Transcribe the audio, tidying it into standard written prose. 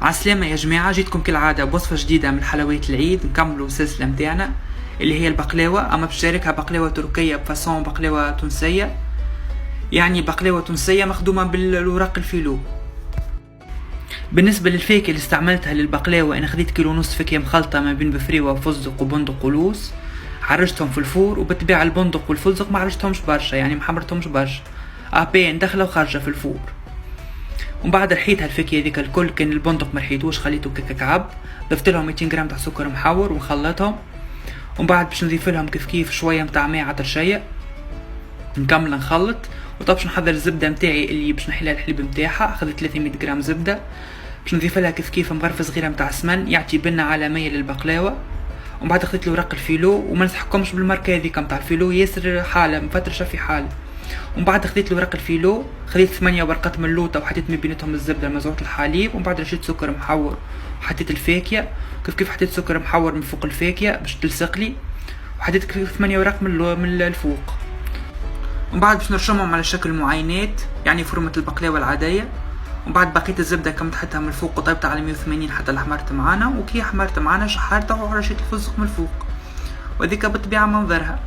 عالسلامة يا جماعة، جيتكم كالعادة بوصفة جديدة من حلويات العيد. نكملوا السلسلة متاعنا اللي هي البقلاوة، اما بشاركها بقلاوة تركية بفاسون بقلاوة تونسية، يعني بقلاوة تونسية مخدومة بالوراق الفيلو. بالنسبة للفاكهة اللي استعملتها للبقلاوة، انا خديت كيلو ونص فاكهة مخلطة ما بين بفريوة وفستق وبندق ولوز، عرجتهم في الفور. وبالطبيعة البندق والفستق ما عرجتهمش برشا، يعني ما حمرتهمش برشا، بين داخلة وخارجة في الفور. ومن بعد رحيت هالفاكهة هذيك الكل، كان البندق مرحيتوش خليته كعب، ضفت لهم 200 جرام تاع سكر محور ونخلطهم. ومن بعد باش نضيف لهم كيف شويه متاع ماء عطر شيء، نكمل نخلط. وطب باش نحضر الزبده متاعي اللي باش نحلها الحليب متاعها، اخذت 300 جرام زبده، باش نضيف لها كيف مغرفه صغيره متاع سمن يعطي بنه عالميه للبقلاوه. ومن بعد اخذت الوراق الفيلو، وما نصحكمش بالماركه هذيك متاع الفيلو، ياسر حاله مفترشه في حاله. ومن بعد خديت الورق الفيلو، خديت 8 ورقات من اللوطه وحطيت من بيناتهم الزبده مزروعه الحليب. ومن بعد رشيت سكر محور وحطيت الفاكهه، كيف حطيت سكر محور من فوق الفاكهه باش تلصق لي، وحطيت كيف 8 وراق من الفوق. ومن بعد باش نرشمهم على شكل معاينات، يعني فورمه البقلاوه العاديه. ومن بعد بقيت الزبده كم تحطها من الفوق وطيبتها على 180 حتى حمرت معانا، وكي حمرت معانا شحرتها ورشيت الفستق من الفوق، وهذيك بالطبيعه منظرها.